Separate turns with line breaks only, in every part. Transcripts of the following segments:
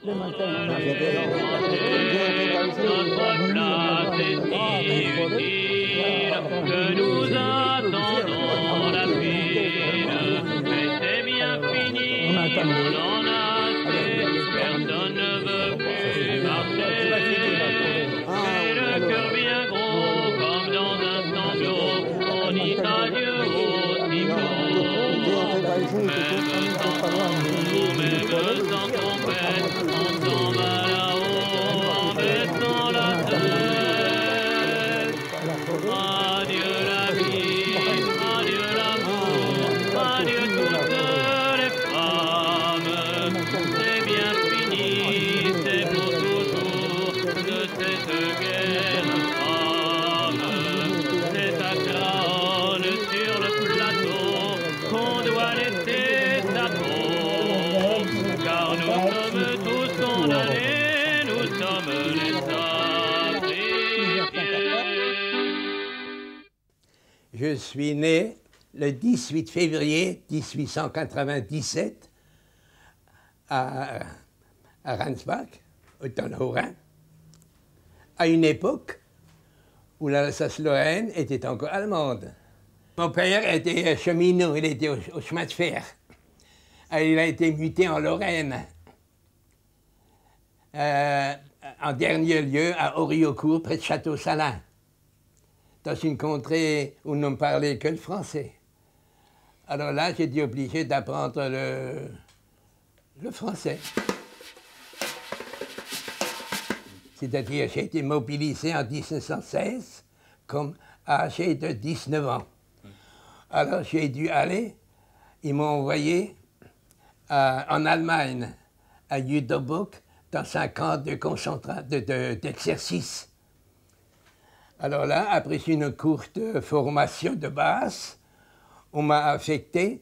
Notre place est si utile que nous attendons la file. Mais c'est bien fini, on en a assez, personne ne veut plus marcher. Et le cœur bien gros, comme dans un sanglot, on dit adieu au cyclone. Même sans tambour, même sans trompette, on s'en va là-haut en baissant la tête. Adieu la vie, adieu l'amour, adieu toutes les femmes. C'est bien fini, c'est pour toujours de cette guerre infâme. C'est à Craonne sur le plateau qu'on doit laisser sa peau. Car nous sommes tous condamnés, nous sommes les sacrifiés.
Je suis né le 18 février 1897 à Ransbach, au Haut-Rhin, à une époque où l'Alsace-Lorraine était encore allemande. Mon père était cheminot, il était au chemin de fer. Il a été muté en Lorraine. En dernier lieu, à Auriaucourt, près de Château-Salins, dans une contrée où on ne parlait que le français. Alors là, j'ai été obligé d'apprendre le français. C'est-à-dire, j'ai été mobilisé en 1916 comme âgé de 19 ans. Alors j'ai dû aller, ils m'ont envoyé en Allemagne, à Jüterbog, dans un camp d'exercice. Alors là, après une courte formation de base, on m'a affecté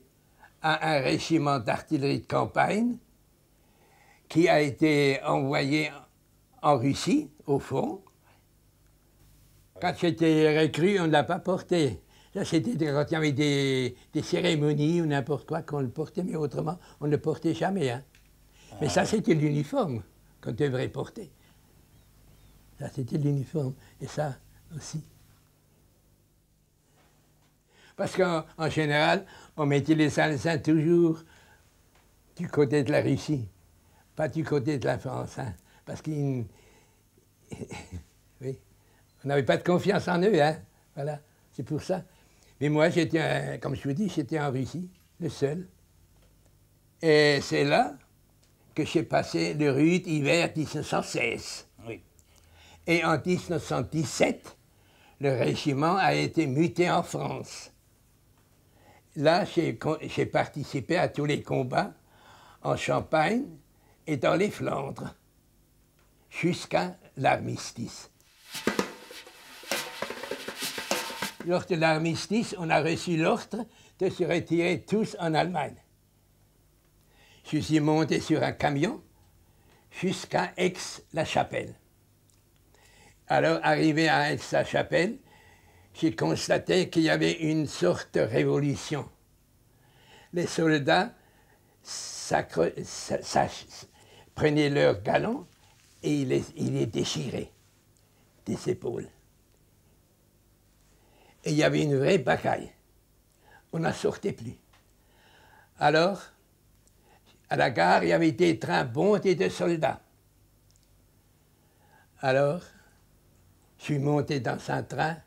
à un régiment d'artillerie de campagne qui a été envoyé en Russie, au fond. Quand j'étais recrue, on ne l'a pas porté. Là, c'était quand il y avait des cérémonies ou n'importe quoi qu'on le portait, mais autrement, on ne le portait jamais. Hein. Mais ça, c'était l'uniforme qu'on devrait porter. Ça, c'était l'uniforme. Et ça aussi. Parce qu'en général, on mettait les Alsaciens toujours du côté de la Russie, pas du côté de la France. Hein, parce qu'on oui, on n'avait pas de confiance en eux. Hein, voilà, c'est pour ça. Mais moi, j'étais, comme je vous dis, j'étais en Russie, le seul. Et c'est là que j'ai passé le rude hiver 1916. Oui. Et en 1917, le régiment a été muté en France. Là, j'ai participé à tous les combats en Champagne et dans les Flandres, jusqu'à l'armistice. Lors de l'armistice, on a reçu l'ordre de se retirer tous en Allemagne. Je suis monté sur un camion jusqu'à Aix-la-Chapelle. Alors, arrivé à Aix-la-Chapelle, j'ai constaté qu'il y avait une sorte de révolution. Les soldats prenaient leurs galons et ils les déchiraient des épaules. Et il y avait une vraie bataille. On n'en sortait plus. Alors, à la gare, il y avait des trains bondés de soldats. Alors, je suis monté dans un train,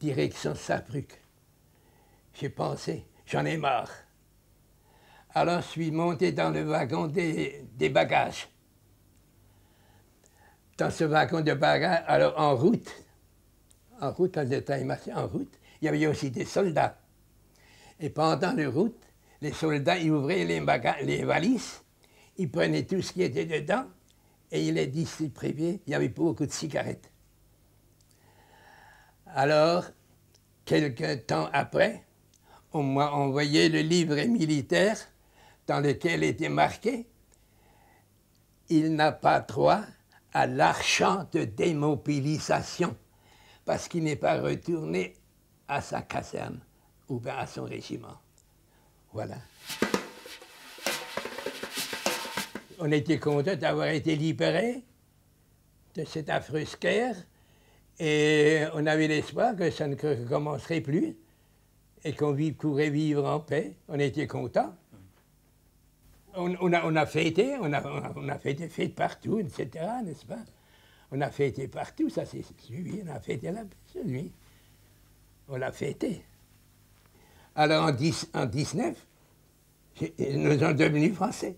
direction Saarbrück. J'ai pensé, j'en ai marre. Alors, je suis monté dans le wagon des bagages. Dans ce wagon de bagages, alors en route, quand le train marchait en route, il y avait aussi des soldats. Et pendant la route, les soldats, ils ouvraient les valises, ils prenaient tout ce qui était dedans et ils les distribuaient. Il y avait beaucoup de cigarettes. Alors, quelque temps après, on m'a envoyé le livret militaire dans lequel était marqué « Il n'a pas droit à l'argent de démobilisation parce qu'il n'est pas retourné à sa caserne ou bien à son régiment. » Voilà. On était content d'avoir été libérés de cette affreuse guerre et on avait l'espoir que ça ne recommencerait plus et qu'on pourrait vivre en paix. On était contents. On a fêté, on a fait des fêtes partout, etc., n'est-ce pas? On a fêté partout, ça c'est suivi, on a fêté la paix, oui. On l'a fêté. Alors en 19, nous sommes devenus français.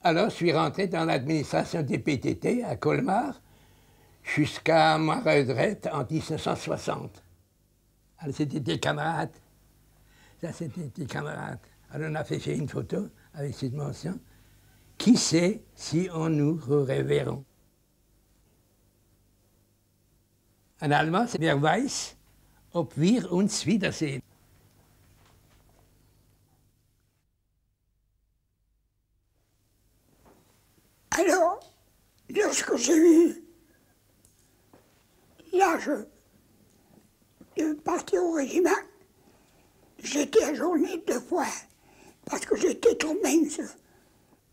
Alors je suis rentré dans l'administration des PTT à Colmar jusqu'à ma retraite en 1960. Alors c'était des camarades. Ça c'était des camarades. Alors on a fait une photo avec cette mention. Qui sait si on nous reverrons? En allemand, c'est wer weiß, ob wir uns wiedersehen.
Alors, lorsque j'ai eu l'âge de partir au régiment, j'étais ajourné 2 fois, parce que j'étais trop mince.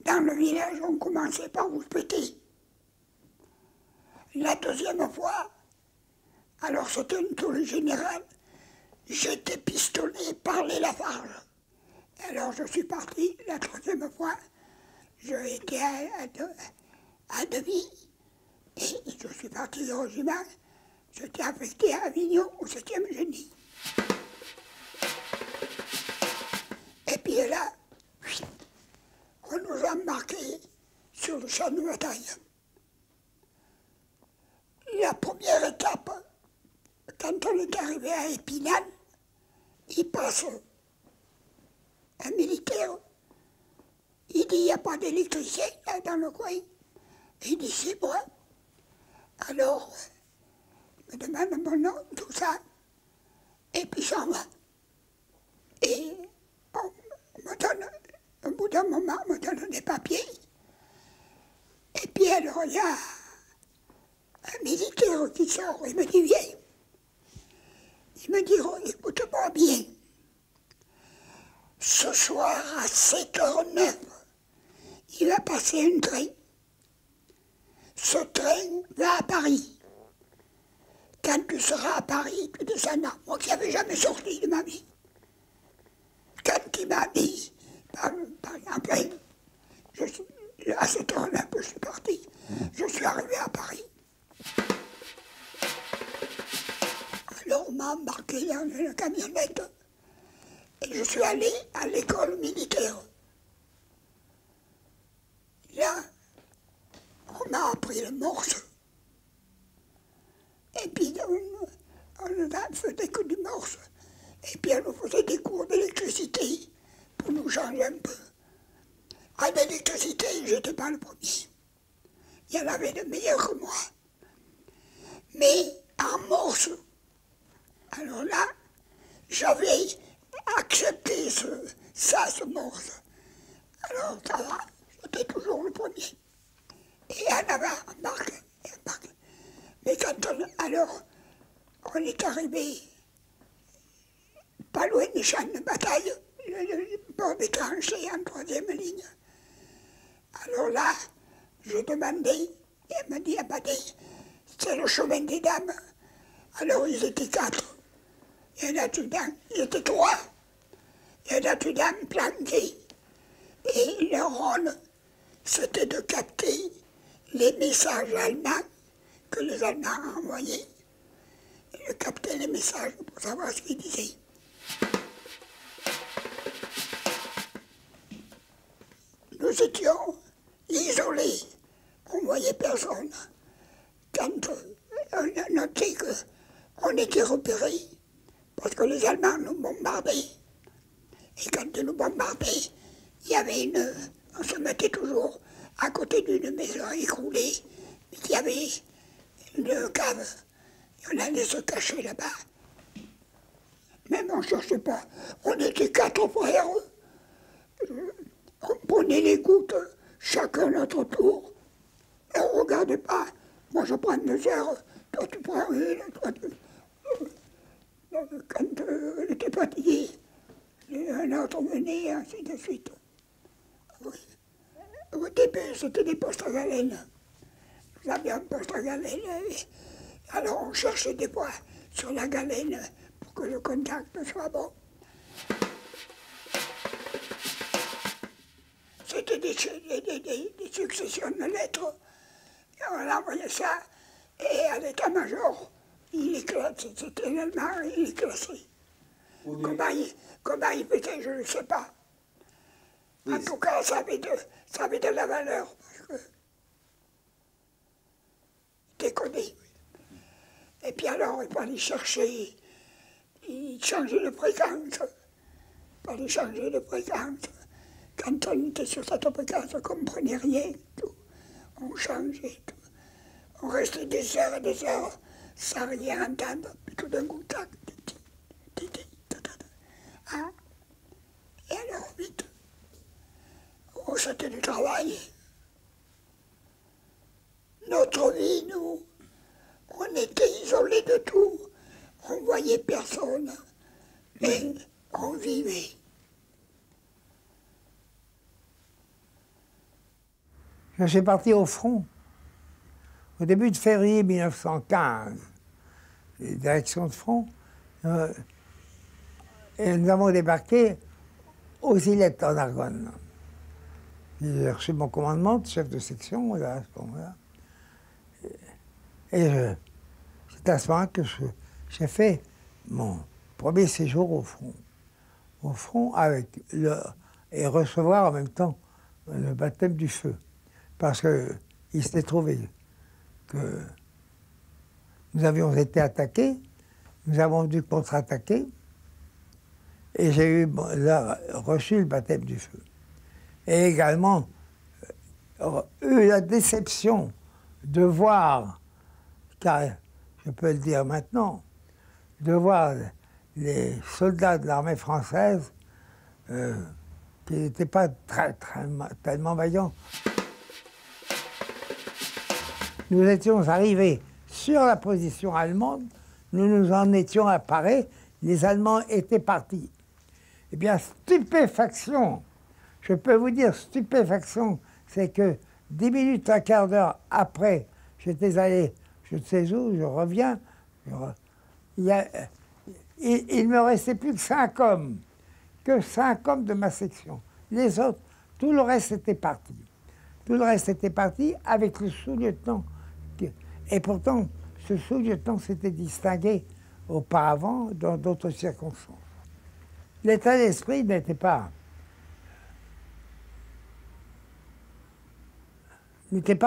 Dans le village, on commençait par vous péter. La 2e fois, alors c'était une tournée générale, j'étais pistonné par les Lafarge. Alors je suis parti la 3e fois, j'ai été à demi, et je suis parti du régiment, j'étais affecté à Avignon au 7e génie. Et puis là, on nous a embarqués sur le champ de bataille. La première étape, quand on est arrivé à Épinal, il passe un militaire, il dit il n'y a pas d'électricien là dans le coin. Il dit c'est moi. Alors, il me demande mon nom, tout ça, et puis s'en va. Et on me donne, au bout d'un moment, on me donne des papiers. Et puis alors il y a un militaire qui sort, il me dit viens. Il me dit oh, écoute-moi bien. Ce soir à 7h09, il va passer un train. Ce train va à Paris. Quand tu seras à Paris, tu descendras. Moi qui n'avais jamais sorti de ma vie. Quand il m'a dit, par exemple, à 7h09, je suis parti. Je suis arrivé à Paris. Alors on m'a embarqué dans une camionnette et je suis allé à l'école militaire. Là, on m'a appris le morse. Et puis on ne faisait que du morse. Et puis on nous faisait des cours d'électricité pour nous changer un peu. En électricité, je n'étais pas le premier. Il y en avait de meilleurs que moi. Mais en morse, alors là, j'avais accepté ce morse. Alors ça va, j'étais toujours le premier. Et en avant, embarqué. Mais quand on est arrivé pas loin des champs de bataille, le bord des tranchées en 3e ligne. Alors là, je demandais, et elle m'a dit, c'est le chemin des dames. Alors ils étaient 4. Il y en a tout d'un, ils étaient 3. Il y en a tout d'un planqué. Et leur rôle, c'était de capter les messages allemands que les Allemands envoyaient. Et de capter les messages pour savoir ce qu'ils disaient. Nous étions isolés, on ne voyait personne. Quand on a noté qu'on était repérés, parce que les Allemands nous bombardaient. Et quand ils nous bombardaient, il y avait on se mettait toujours à côté d'une maison écroulée, il y avait une cave, et on allait se cacher là-bas. Même on ne cherchait pas, on était 4 frères. On prenait les gouttes, chacun notre tour, et on ne regardait pas. Moi je prends 2 heures, toi tu prends une, toi tu... Quand on était fatigué, un autre venait, et ainsi de suite. Oui. Au début, début, c'était des postes à galène. Nous avions un poste à galène. Alors on cherchait des poids sur la galène pour que le contact soit bon. C'était des successions de lettres. Et on envoyait ça, et à l'état-major, il est classé. C'était l'allemand, il est classé. Comment il faisait, je ne sais pas. En tout cas, ça avait de la valeur, parce que c'était connu. Et puis alors, il fallait chercher, il changeait de fréquence. Il fallait changer de fréquence. Quand on était sur cette fréquence, on ne comprenait rien. Tout. On changeait. Tout. On restait des heures et des heures sans rien entendre. Puis tout d'un coup, tac, hein? Et alors, vite. Oh, c'était du travail. Notre vie, nous, on était isolés de tout. On ne voyait personne. Mais on vivait.
Je suis parti au front au début de février 1915, les directions de front, et nous avons débarqué aux Ilettes en Argonne. J'ai reçu mon commandement de chef de section là, à ce moment-là. Et c'est à ce moment que j'ai fait mon premier séjour au front. Au front avec et recevoir en même temps le baptême du feu. Parce qu'il s'était trouvé que nous avions été attaqués, nous avons dû contre-attaquer, et j'ai reçu le baptême du feu. Et également eu la déception de voir, car je peux le dire maintenant, de voir les soldats de l'armée française qui n'étaient pas tellement vaillants. Nous étions arrivés sur la position allemande, nous nous en étions apparés, les Allemands étaient partis. Eh bien, stupéfaction, je peux vous dire stupéfaction, c'est que 10 minutes, un quart d'heure après, j'étais allé, je ne sais où, je reviens, il ne me restait plus que 5 hommes de ma section. Les autres, tout le reste était parti. Tout le reste était parti avec le sous-lieutenant. Et pourtant, ce sous-lieutenant s'était distingué auparavant dans d'autres circonstances. L'état d'esprit n'était pas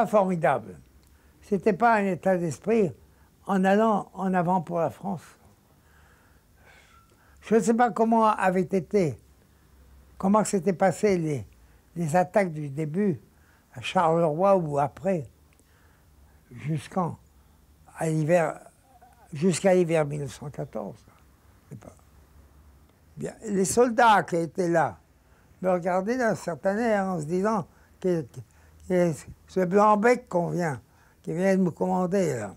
formidable. Ce n'était pas un état d'esprit en allant en avant pour la France. Je ne sais pas comment s'étaient passées les attaques du début à Charleroi ou après, jusqu'à l'hiver 1914. Je sais pas. Bien, les soldats qui étaient là me regardaient d'un certain air en se disant que ce blanc-bec qui vient de me commander là.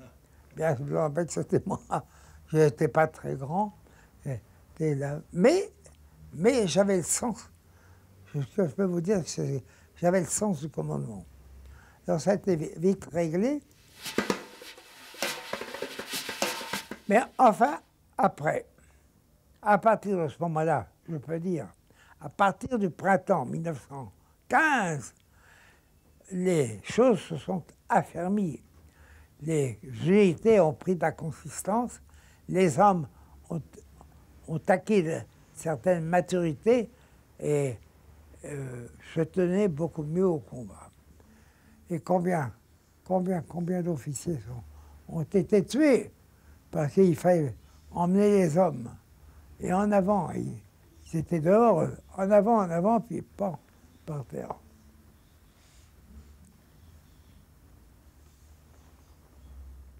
Bien, ce blanc-bec, c'était moi. Je n'étais pas très grand. Là. Mais j'avais le sens. Ce que je peux vous dire, c'est que j'avais le sens du commandement. Alors ça a été vite réglé. Mais enfin, après, à partir de ce moment-là, je peux dire, à partir du printemps 1915, les choses se sont affermies. Les unités ont pris de la consistance, les hommes ont acquis de certaines maturités et se tenaient beaucoup mieux au combat. Et combien d'officiers ont été tués parce qu'il fallait emmener les hommes. Et en avant, ils étaient dehors, en avant, puis pas par terre.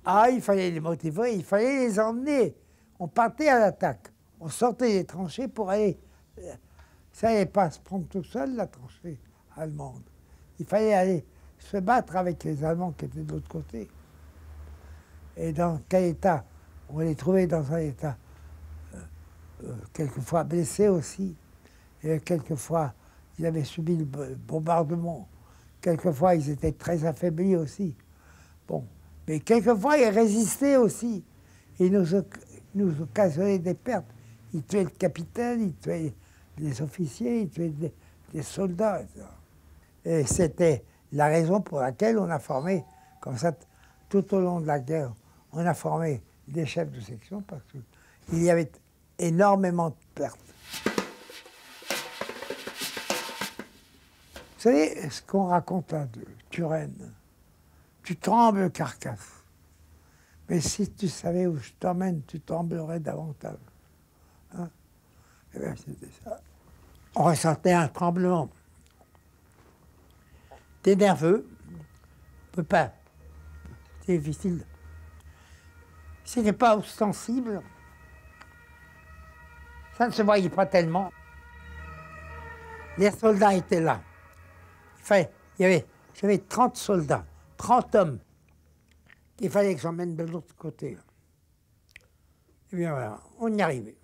Ah, il fallait les motiver, il fallait les emmener. On partait à l'attaque. On sortait des tranchées pour aller... Ça n'allait pas se prendre tout seul, la tranchée allemande. Il fallait aller se battre avec les Allemands qui étaient de l'autre côté. Et dans quel état? On les trouvait dans un état quelquefois blessés aussi. Et quelquefois, ils avaient subi le bombardement. quelquefois, ils étaient très affaiblis aussi. Bon. Mais quelquefois, ils résistaient aussi. Ils nous occasionnaient des pertes. Ils tuaient le capitaine, ils tuaient les officiers, ils tuaient des soldats, etc. Et c'était la raison pour laquelle on a formé, comme ça, tout au long de la guerre, on a formé des chefs de section parce qu'il y avait énormément de pertes. Vous savez ce qu'on raconte là de Turenne? Tu trembles, Carcasse. Mais si tu savais où je t'emmène, tu tremblerais davantage. Hein? Eh bien, c'était ça. On ressentait un tremblement. T'es nerveux, tu peux pas. C'est difficile. Si t'es pas ostensible, ça ne se voyait pas Les soldats étaient là. J'avais 30 soldats, 30 hommes. Il fallait que j'emmène de l'autre côté. Et bien voilà, on y arrivait.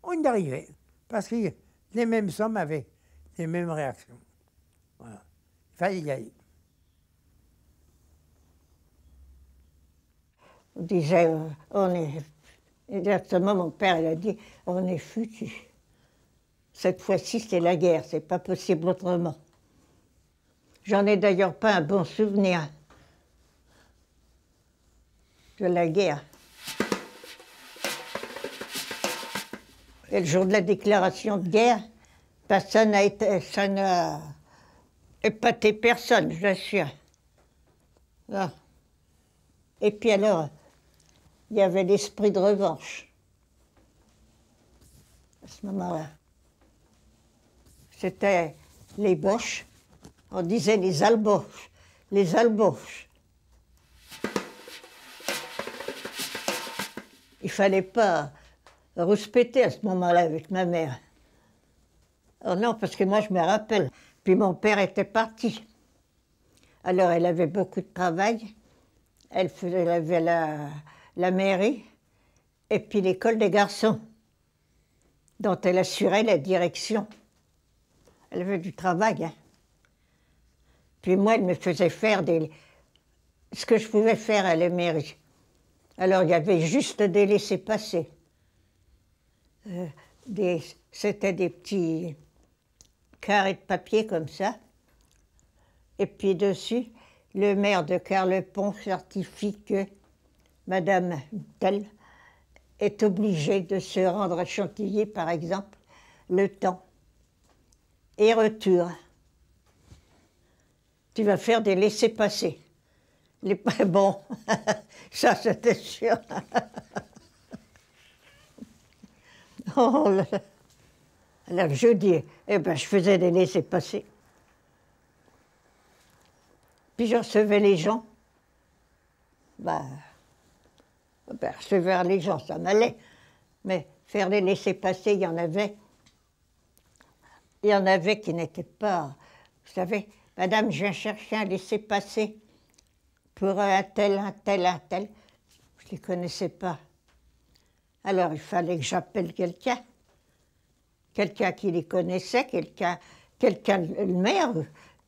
On y arrivait, parce que les mêmes hommes avaient les mêmes réactions. Voilà. Il fallait y aller.
On disait, on est... Exactement, mon père, il a dit, on est foutus. Cette fois-ci, c'est la guerre, c'est pas possible autrement. J'en ai d'ailleurs pas un bon souvenir de la guerre. Et le jour de la déclaration de guerre, ben, ça n'a épaté personne, je l'assure. Non. Et puis alors, il y avait l'esprit de revanche à ce moment-là. C'était les Boches, on disait les Alboches, les Alboches. Il fallait pas rouspéter à ce moment-là avec ma mère. Oh non, parce que moi je me rappelle. Puis mon père était parti. Alors elle avait beaucoup de travail. Elle avait la mairie et puis l'école des garçons, dont elle assurait la direction. Elle avait du travail, hein. Puis moi, elle me faisait faire ce que je pouvais faire à la mairie. Alors il y avait juste des laissez-passer. C'était des petits carrés de papier comme ça. Et puis dessus, le maire de Carlepont certifie que Madame telle est obligée de se rendre à Chantilly, par exemple, le temps. Et retour. Tu vas faire des laissez-passer. Bon, ça c'était sûr. Oh là là. Alors je dis, eh ben je faisais des laissez-passer. Puis je recevais les gens. Ben, recevoir les gens, ça m'allait. Mais faire des laissez-passer, il y en avait. Il y en avait qui n'étaient pas. Vous savez, madame, je viens chercher un laissez-passer pour un tel, un tel, un tel. Je ne les connaissais pas. Alors il fallait que j'appelle quelqu'un. Quelqu'un qui les connaissait, quelqu'un, le maire,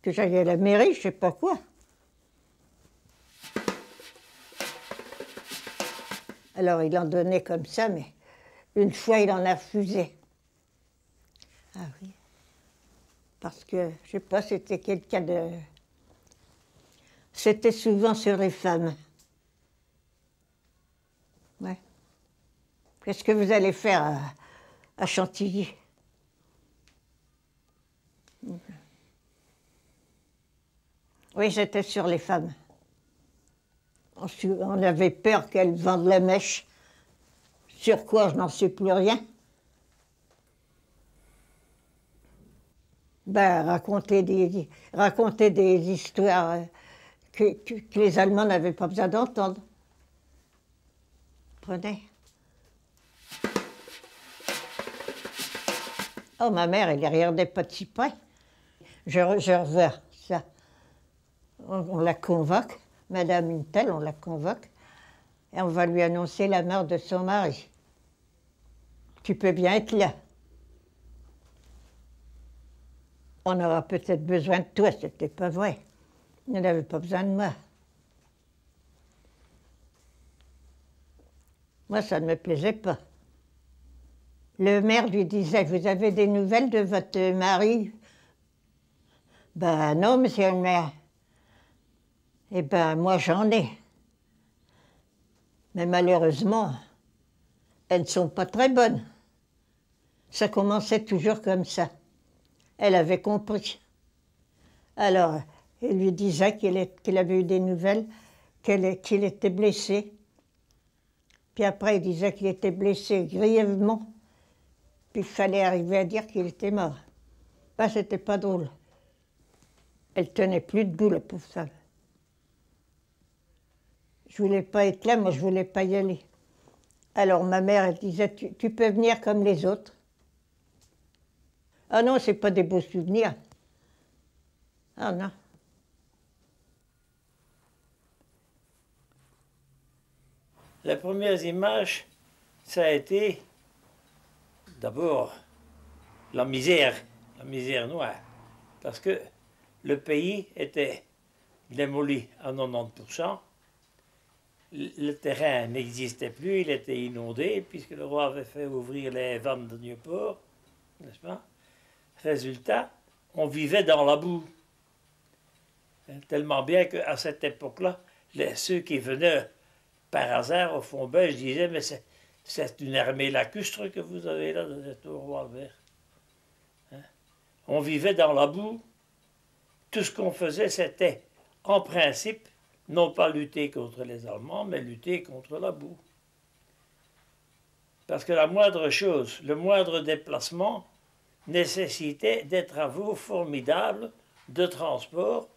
que j'aille à la mairie, je ne sais pas quoi. Alors il en donnait comme ça, mais une fois il en a refusé. Ah oui. Parce que, je ne sais pas, c'était quelqu'un de... C'était souvent sur les femmes. Ouais. Qu'est-ce que vous allez faire à Chantilly? Oui, c'était sur les femmes. On avait peur qu'elles vendent la mèche. Sur quoi, je n'en sais plus rien. Ben, raconter des histoires que les Allemands n'avaient pas besoin d'entendre. Prenez. Oh, ma mère, elle regardait pas de si près. Je revois ça. On la convoque, Madame Intel, on la convoque, et on va lui annoncer la mort de son mari. Tu peux bien être là. On aura peut-être besoin de toi, c'était pas vrai. Il n'avait pas besoin de moi. Moi, ça ne me plaisait pas. Le maire lui disait, vous avez des nouvelles de votre mari? Ben non, monsieur le maire. Eh ben, moi, j'en ai. Mais malheureusement, elles ne sont pas très bonnes. Ça commençait toujours comme ça. Elle avait compris. Alors, il lui disait qu'il avait eu des nouvelles, qu'il était blessé. Puis après, il disait qu'il était blessé grièvement. Puis il fallait arriver à dire qu'il était mort. Ben, c'était pas drôle. Elle tenait plus debout, la pauvre femme. Je voulais pas être là, moi je voulais pas y aller. Alors ma mère, elle disait, tu peux venir comme les autres. Ah non, c'est pas des beaux souvenirs. Ah non.
Les premières images, ça a été d'abord la misère noire. Parce que le pays était démoli à 90%. Le terrain n'existait plus, il était inondé, puisque le roi avait fait ouvrir les vannes de Nieuport, n'est-ce pas? Résultat, on vivait dans la boue. Tellement bien qu'à cette époque-là, ceux qui venaient par hasard au fond belge disaient, mais c'est une armée lacustre que vous avez là, de cette roi vert. On vivait dans la boue. Tout ce qu'on faisait, c'était, en principe, non pas lutter contre les Allemands, mais lutter contre la boue. Parce que la moindre chose, le moindre déplacement, nécessitait des travaux formidables de transport,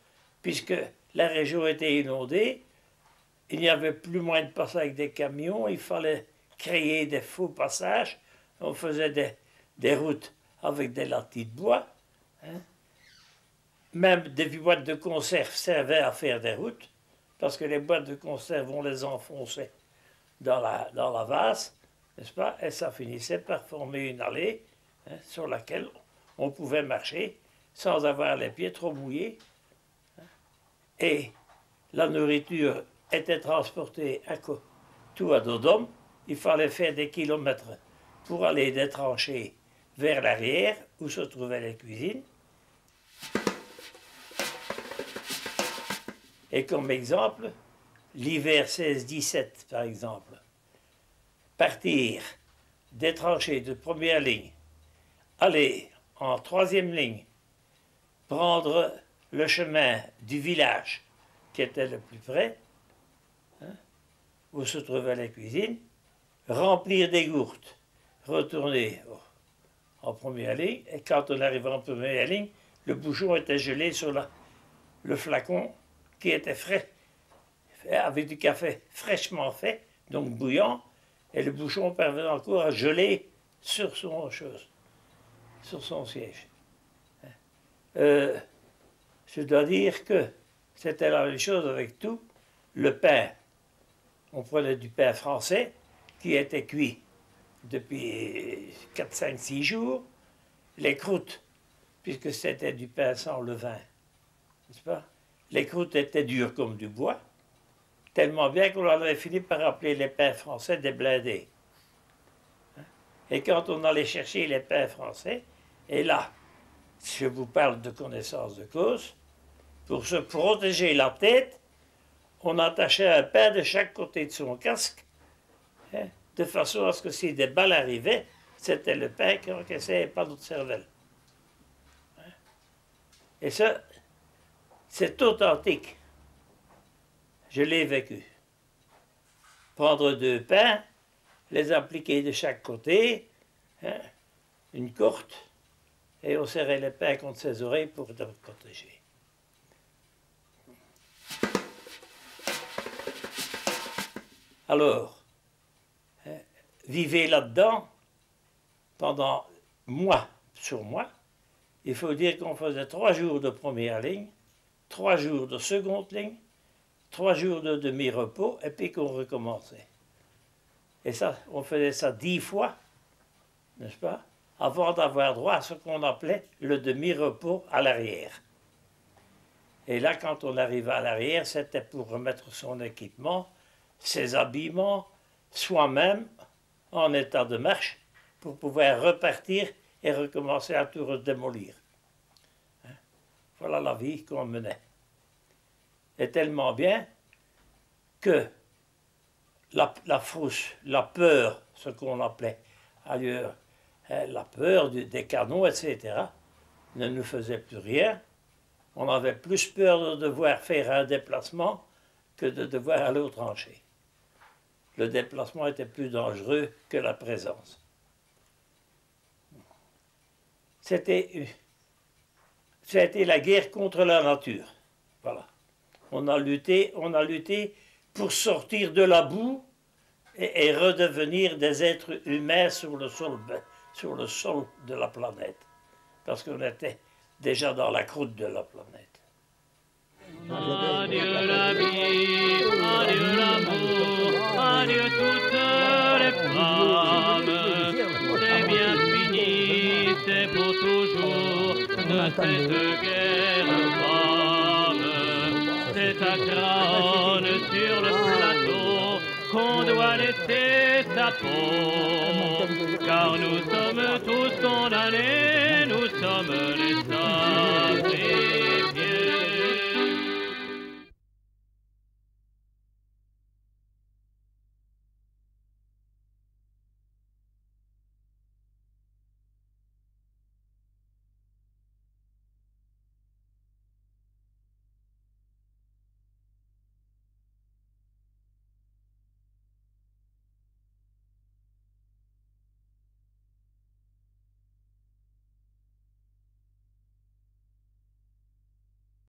puisque la région était inondée, il n'y avait plus moyen de passer avec des camions, il fallait créer des faux passages, on faisait des routes avec des latis de bois, Même des boîtes de conserve servaient à faire des routes, parce que les boîtes de conserve, on les enfonçait dans la vase, n'est-ce pas? Et ça finissait par former une allée sur laquelle on pouvait marcher sans avoir les pieds trop mouillés. Et la nourriture était transportée tout à dos d'homme. Il fallait faire des kilomètres pour aller des tranchées vers l'arrière, où se trouvaient les cuisines. Et comme exemple, l'hiver 16-17, par exemple, partir des tranchées de première ligne, aller en troisième ligne, prendre le chemin du village qui était le plus près, où se trouvaient les cuisines, remplir des gourdes, retourner en première ligne, et quand on arrivait en première ligne, le bouchon était gelé sur le flacon qui était frais, avec du café fraîchement fait, donc bouillant, et le bouchon parvenait encore à geler sur son siège. Je dois dire que c'était la même chose avec tout. Le pain, on prenait du pain français qui était cuit depuis 4, 5, 6 jours. Les croûtes, puisque c'était du pain sans levain, n'est-ce pas? Les croûtes étaient dures comme du bois, tellement bien qu'on avait fini par appeler les pains français des blindés. Et quand on allait chercher les pains français, et là, je vous parle de connaissance de cause, pour se protéger la tête, on attachait un pain de chaque côté de son casque, de façon à ce que si des balles arrivaient, c'était le pain qui encaissait et pas notre cervelle. Et ça, c'est authentique. Je l'ai vécu. Prendre 2 pains, les appliquer de chaque côté, une corde, et on serrait les pains contre ses oreilles pour te protéger. Alors, vivez là-dedans pendant mois sur mois. Il faut dire qu'on faisait 3 jours de première ligne, 3 jours de seconde ligne, 3 jours de demi-repos, et puis qu'on recommençait. Et ça, on faisait ça 10 fois, n'est-ce pas? avant d'avoir droit à ce qu'on appelait le demi-repos à l'arrière. Et là, quand on arrivait à l'arrière, c'était pour remettre son équipement, ses habillements, soi-même, en état de marche, pour pouvoir repartir et recommencer à tout redémolir. Voilà la vie qu'on menait. Et tellement bien que la frousse, la peur, ce qu'on appelait ailleurs, la peur des canons, etc., ne nous faisait plus rien. On avait plus peur de devoir faire un déplacement que de devoir aller aux tranchées. Le déplacement était plus dangereux que la présence. Ça a été la guerre contre la nature. Voilà. On a lutté pour sortir de la boue et redevenir des êtres humains sur le sol de la planète. Parce qu'on était déjà dans la croûte de la planète.
Adieu la vie, adieu l'amour, adieu toutes les flammes. C'est bien fini, c'est pour toujours de cette guerre infâme. C'est à crâne sur le plateau qu'on doit laisser sa peau. Car nous sommes tous condamnés, nous sommes les saints.